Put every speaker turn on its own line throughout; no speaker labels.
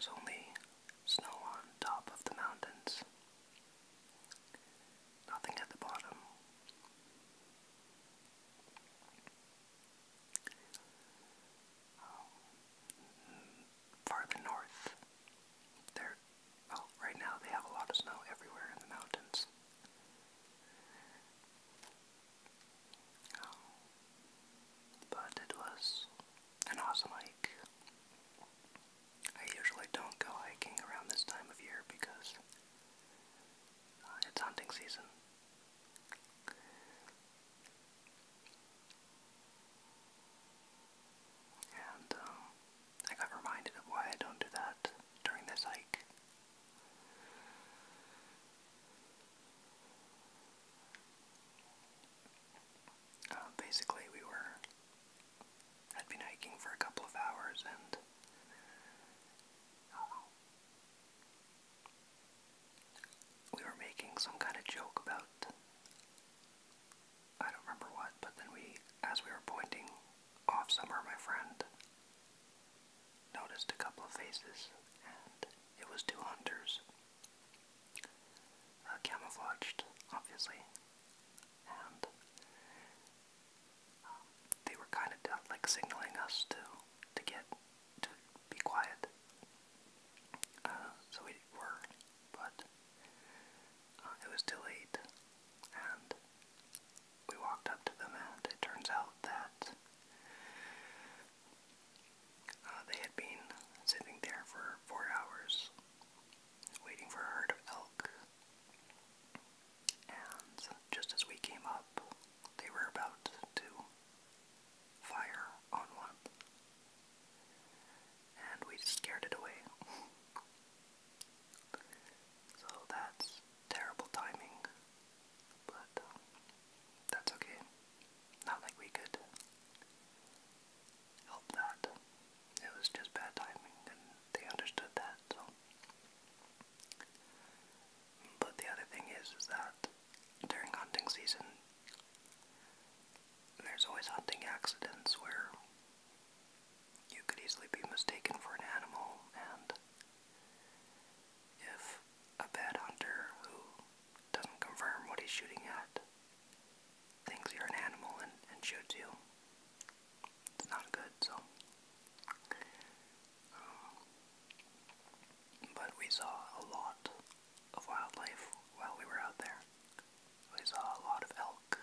was only snow on top of the mountains. Nothing at the bottom. Farther north, right now they have a lot of snow everywhere in the mountains. But it was an awesome hike. I usually don't go hiking around this time of year because it's hunting season. And I got reminded of why I don't do that during this hike. Basically, had been hiking for a couple of hours, and we were making some kind of joke about, I don't remember what, but then as we were pointing off somewhere, my friend noticed a couple of faces, and it was two hunters, camouflaged, obviously, and they were kind of like signaling us to be quiet. So we were, but it was too late, and we walked up to them, and it turns out that they had been sitting there for 4 hours waiting for a herd of elk, and just as we came up, they were about to fire on one, and we scared it away. So that's terrible timing, but that's okay. Not like we could help that. It was just bad timing, and they understood that. So, but the other thing is that during hunting season, there's always hunting accidents where you could easily be mistaken for an animal, and if a bad hunter who doesn't confirm what he's shooting at thinks you're an animal and shoots you, it's not good. So, but we saw a lot of wildlife while we were out there. We saw a lot of elk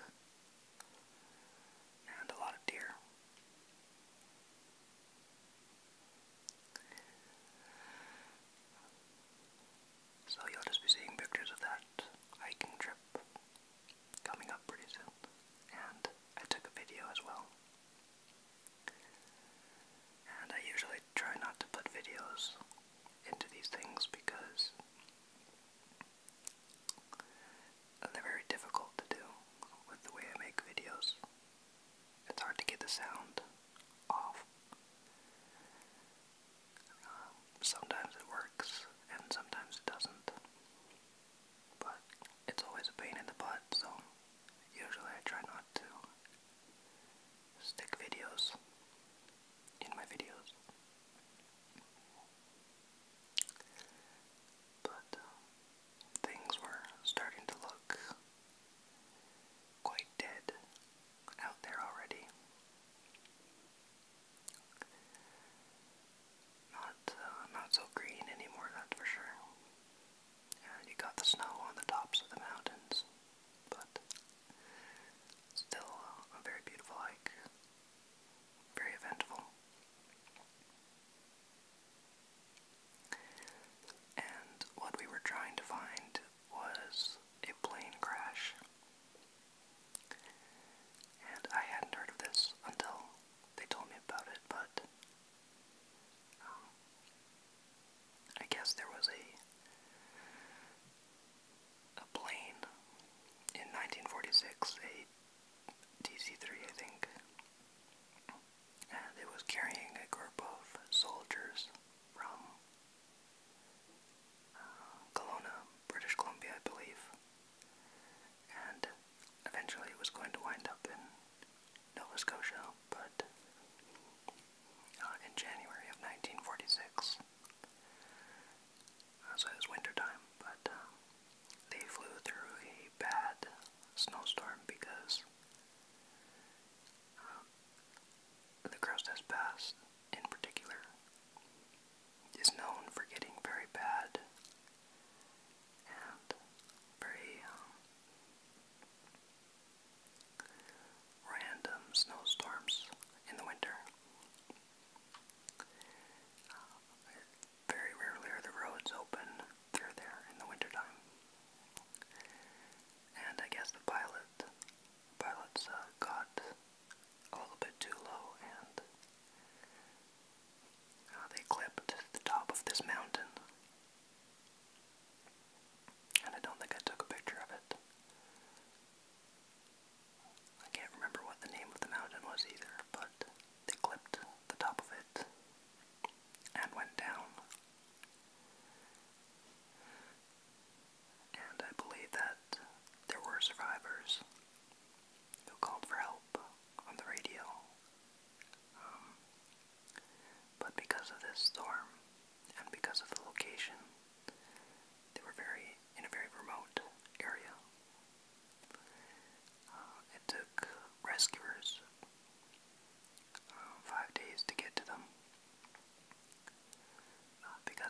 and a lot of deer. So you'll just be seeing pictures of that hiking trip coming up pretty soon. And I took a video as well. And I usually try not to put videos into these things because they're very difficult to do.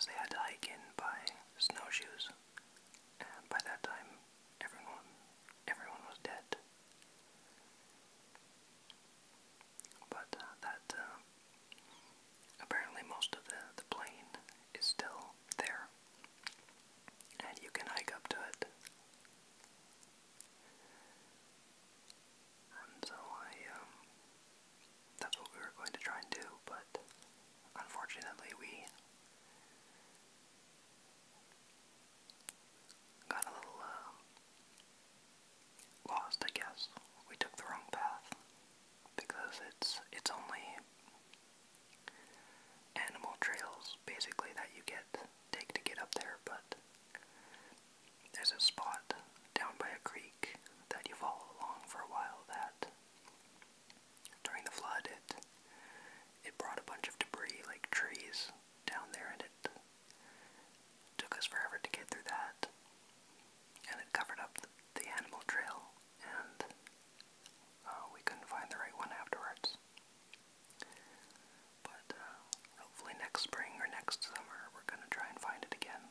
because they had to hike in by snowshoes, and by that time, everyone was dead. But apparently most of the plain is still there, and you can hike up to it. And so that's what we were going to try and do, but unfortunately we got a little lost, I guess. We took the wrong path because it's only animal trails basically that you take to get up there, but there's a spot down by a creek that you follow along for a while that during the flood it brought a bunch of debris like trees down there, and it took us forever to get through that, and it covered up the animal trail, and we couldn't find the right one afterwards. But hopefully next spring or next summer we're going to try and find it again,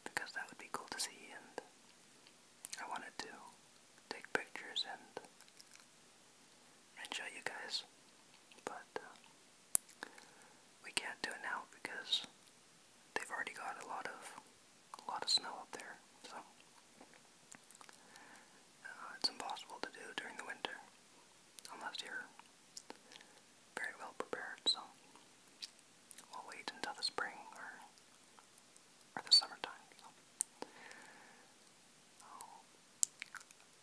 because that would be cool to see, and I wanted to take pictures and show you guys, but we can't do it now because they've already got a lot of snow up there, so it's impossible to do during the winter unless you're very well prepared. So we'll wait until the spring or the summertime. So.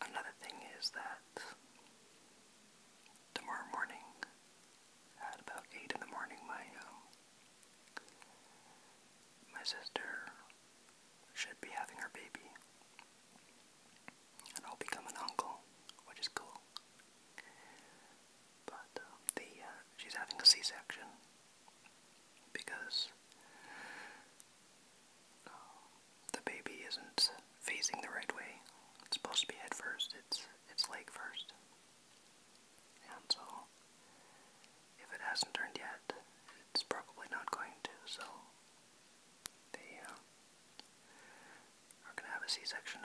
Another thing is that tomorrow morning, at about 8 in the morning, my sister should be having her baby, and I'll become an uncle, which is cool. But she's having a C-section because the baby isn't facing the right way. It's supposed to be head first. It's leg first. And so, if it hasn't turned yet, it's probably not going to, so they are going to have a C-section